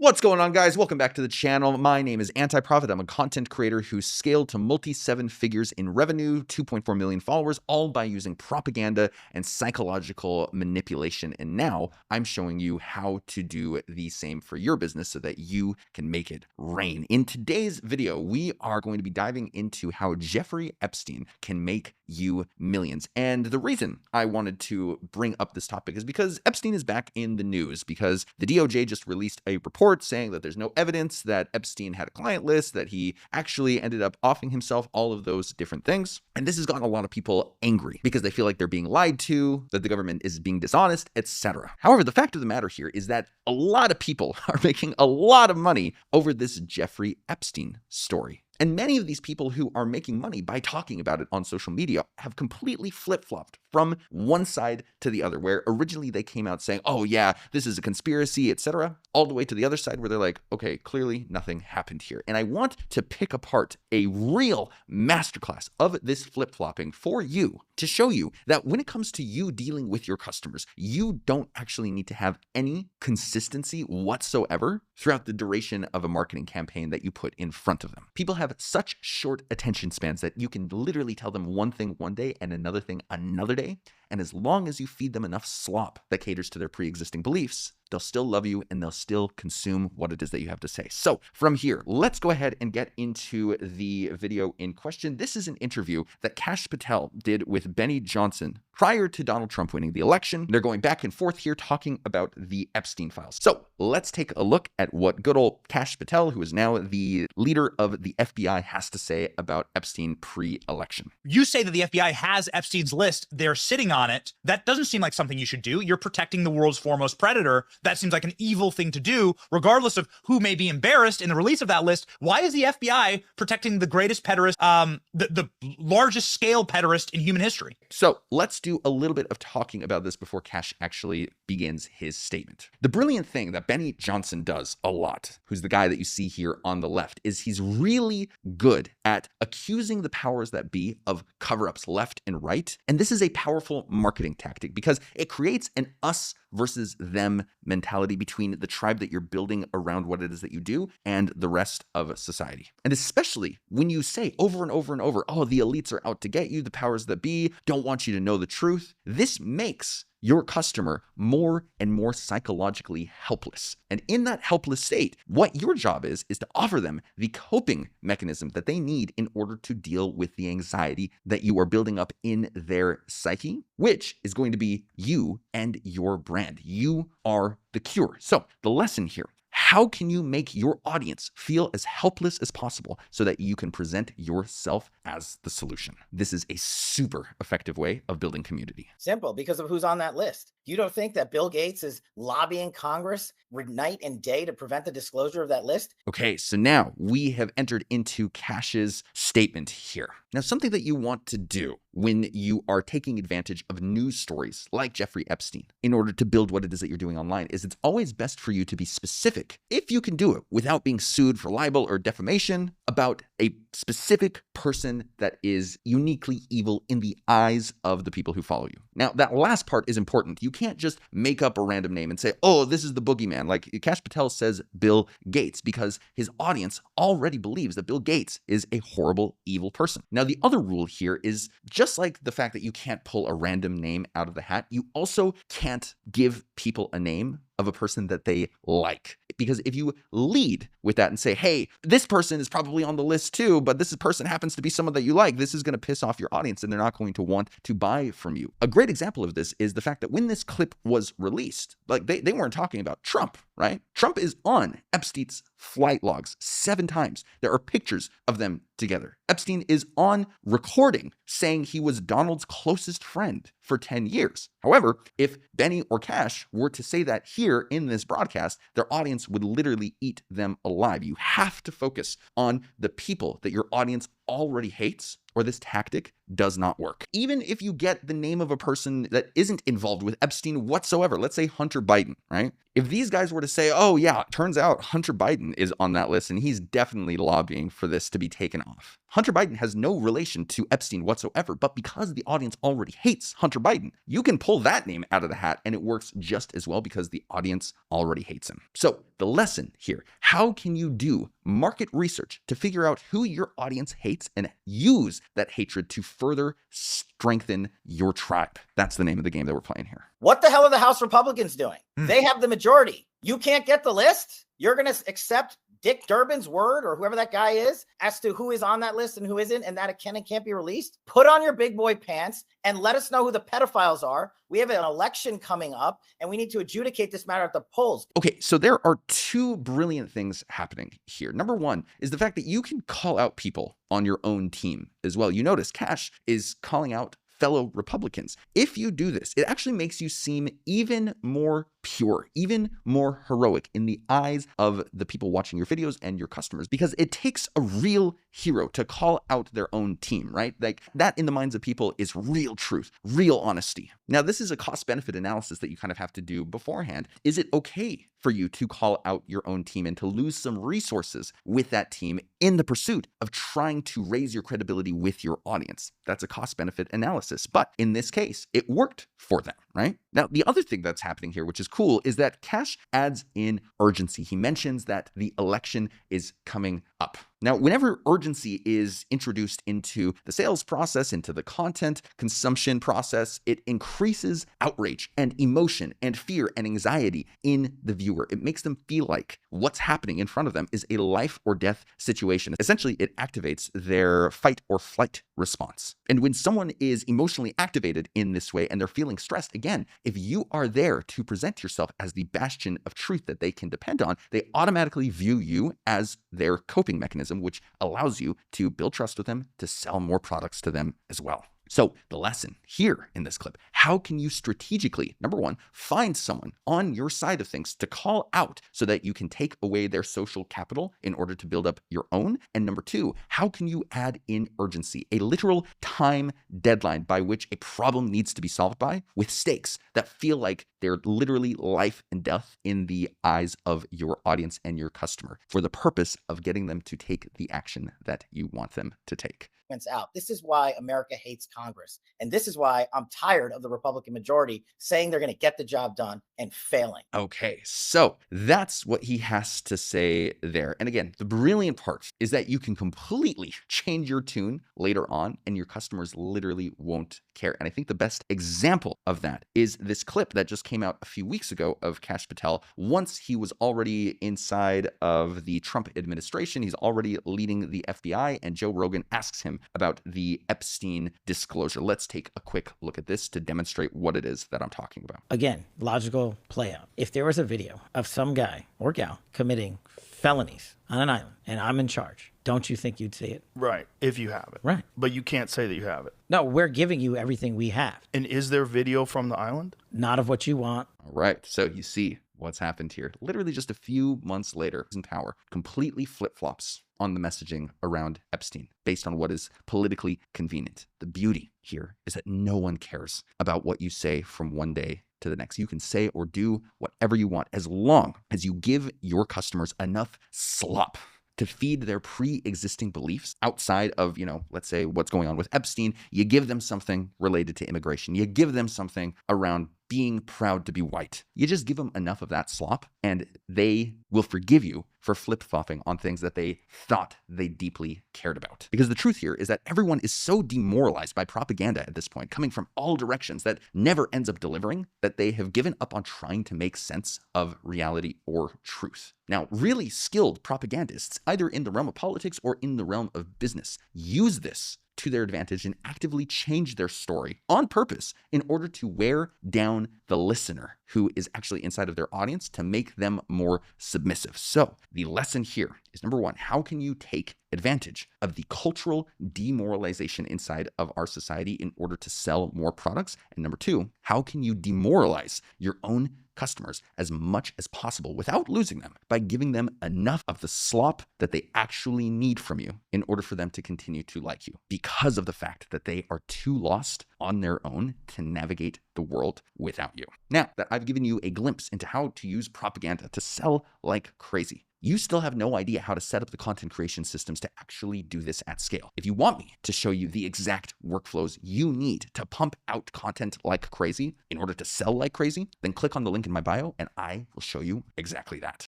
What's going on, guys? Welcome back to the channel. My name is Anti.Prophet. I'm a content creator who scaled to multi-seven figures in revenue, 2.4 million followers, all by using propaganda and psychological manipulation. And now I'm showing you how to do the same for your business so that you can make it rain. In today's video, we are going to be diving into how Jeffrey Epstein can make you millions. And the reason I wanted to bring up this topic is because Epstein is back in the news because the DOJ just released a report saying that there's no evidence that Epstein had a client list, that he actually ended up offing himself, all of those different things. And this has gotten a lot of people angry because they feel like they're being lied to, that the government is being dishonest, etc. However, the fact of the matter here is that a lot of people are making a lot of money over this Jeffrey Epstein story. And many of these people who are making money by talking about it on social media have completely flip-flopped from one side to the other, where originally they came out saying, oh yeah, this is a conspiracy, etc., all the way to the other side where they're like, okay, clearly nothing happened here. And I want to pick apart a real masterclass of this flip-flopping for you to show you that when it comes to you dealing with your customers, you don't actually need to have any consistency whatsoever throughout the duration of a marketing campaign that you put in front of them. People have such short attention spans that you can literally tell them one thing one day and another thing another day. And as long as you feed them enough slop that caters to their pre-existing beliefs, they'll still love you and they'll still consume what it is that you have to say. So from here, let's go ahead and get into the video in question. This is an interview that Kash Patel did with Benny Johnson prior to Donald Trump winning the election. They're going back and forth here talking about the Epstein files. So let's take a look at what good old Kash Patel, who is now the leader of the FBI, has to say about Epstein pre-election. You say that the FBI has Epstein's list. They're sitting on it. That doesn't seem like something you should do. You're protecting the world's foremost predator. That seems like an evil thing to do, regardless of who may be embarrassed in the release of that list. Why is the FBI protecting the greatest pederast, the largest scale pederast in human history? So let's do a little bit of talking about this before Kash actually begins his statement. The brilliant thing that Benny Johnson does a lot, who's the guy that you see here on the left, is he's really good at accusing the powers that be of cover-ups left and right. And this is a powerful marketing tactic because it creates an us versus them mentality between the tribe that you're building around what it is that you do and the rest of society. And especially when you say over and over and over, oh, the elites are out to get you, the powers that be don't want you to know the truth, this makes your customer more and more psychologically helpless. And in that helpless state, what your job is to offer them the coping mechanism that they need in order to deal with the anxiety that you are building up in their psyche, which is going to be you and your brand. You are the cure. So the lesson here: how can you make your audience feel as helpless as possible so that you can present yourself as the solution? This is a super effective way of building community. Simple, because of who's on that list. You don't think that Bill Gates is lobbying Congress night and day to prevent the disclosure of that list? Okay, so now we have entered into Kash's statement here. Now, something that you want to do when you are taking advantage of news stories like Jeffrey Epstein in order to build what it is that you're doing online is it's always best for you to be specific, if you can do it without being sued for libel or defamation, about a specific person that is uniquely evil in the eyes of the people who follow you. Now, that last part is important. You can't just make up a random name and say, oh, this is the boogeyman. Like Kash Patel says Bill Gates, because his audience already believes that Bill Gates is a horrible, evil person. Now, the other rule here is just like the fact that you can't pull a random name out of the hat, you also can't give people a name of a person that they like. Because if you lead with that and say, hey, this person is probably on the list too, but this person happens to be someone that you like, this is going to piss off your audience and they're not going to want to buy from you. A great example of this is the fact that when this clip was released, like they weren't talking about Trump, right? Trump is on Epstein's flight logs 7 times. There are pictures of them together. Epstein is on recording saying he was Donald's closest friend for 10 years. However, if Benny or Kash were to say that here in this broadcast, their audience would literally eat them alive. You have to focus on the people that your audience already hates, or this tactic does not work. Even if you get the name of a person that isn't involved with Epstein whatsoever, let's say Hunter Biden, right? If these guys were to say, oh yeah, turns out Hunter Biden is on that list and he's definitely lobbying for this to be taken off. Hunter Biden has no relation to Epstein whatsoever, but because the audience already hates Hunter Biden, you can pull that name out of the hat and it works just as well because the audience already hates him. So the lesson here, how can you do market research to figure out who your audience hates and use that hatred to further strengthen your tribe? That's the name of the game that we're playing here. What the hell are the House Republicans doing? They have the majority. You can't get the list? You're going to accept Dick Durbin's word or whoever that guy is as to who is on that list and who isn't, and that it can and can't be released? Put on your big boy pants and let us know who the pedophiles are. We have an election coming up and we need to adjudicate this matter at the polls. Okay, so there are two brilliant things happening here. Number one is the fact that you can call out people on your own team as well. You notice Cash is calling out fellow Republicans. If you do this, it actually makes you seem even more pure, even more heroic in the eyes of the people watching your videos and your customers, because it takes a real hero to call out their own team, right? Like that in the minds of people is real truth, real honesty. Now, this is a cost-benefit analysis that you kind of have to do beforehand. Is it okay for you to call out your own team and to lose some resources with that team in the pursuit of trying to raise your credibility with your audience? That's a cost-benefit analysis. But in this case, it worked for them, right? Now, the other thing that's happening here, which is cool, is that Cash adds in urgency. He mentions that the election is coming up. Now, whenever urgency is introduced into the sales process, into the content consumption process, it increases outrage and emotion and fear and anxiety in the viewer. It makes them feel like what's happening in front of them is a life or death situation. Essentially, it activates their fight or flight response. And when someone is emotionally activated in this way and they're feeling stressed, again, if you are there to present yourself as the bastion of truth that they can depend on, they automatically view you as their coping mechanism, which allows you to build trust with them, to sell more products to them as well. So the lesson here in this clip, how can you strategically, number one, find someone on your side of things to call out so that you can take away their social capital in order to build up your own? And number two, how can you add in urgency, a literal time deadline by which a problem needs to be solved by, with stakes that feel like they're literally life and death in the eyes of your audience and your customer for the purpose of getting them to take the action that you want them to take. Out. This is why America hates Congress. And this is why I'm tired of the Republican majority saying they're going to get the job done and failing. Okay, so that's what he has to say there. And again, the brilliant part is that you can completely change your tune later on and your customers literally won't care. And I think the best example of that is this clip that just came out a few weeks ago of Kash Patel. Once he was already inside of the Trump administration, he's already leading the FBI, and Joe Rogan asks him about the Epstein disclosure. Let's take a quick look at this to demonstrate what it is that I'm talking about. Again, logical play out. If there was a video of some guy or gal committing felonies on an island and I'm in charge, don't you think you'd see it? Right, if you have it. Right. But you can't say that you have it. No, we're giving you everything we have. And is there video from the island? Not of what you want. All right, so you see what's happened here. Literally just a few months later, in power, completely flip-flops on the messaging around Epstein based on what is politically convenient. The beauty here is that no one cares about what you say from one day to the next. You can say or do whatever you want as long as you give your customers enough slop to feed their pre-existing beliefs outside of, let's say what's going on with Epstein. You give them something related to immigration. You give them something around being proud to be white. You just give them enough of that slop and they will forgive you for flip-flopping on things that they thought they deeply cared about. Because the truth here is that everyone is so demoralized by propaganda at this point, coming from all directions, that never ends up delivering, that they have given up on trying to make sense of reality or truth. Now, really skilled propagandists, either in the realm of politics or in the realm of business, use this to their advantage and actively change their story on purpose in order to wear down the listener who is actually inside of their audience to make them more submissive. So the lesson here is, number one, how can you take advantage of the cultural demoralization inside of our society in order to sell more products? And number two, how can you demoralize your own customers as much as possible without losing them by giving them enough of the slop that they actually need from you in order for them to continue to like you, because of the fact that they are too lost on their own to navigate the world without you. Now that I've given you a glimpse into how to use propaganda to sell like crazy, you still have no idea how to set up the content creation systems to actually do this at scale. If you want me to show you the exact workflows you need to pump out content like crazy in order to sell like crazy, then click on the link in my bio and I will show you exactly that.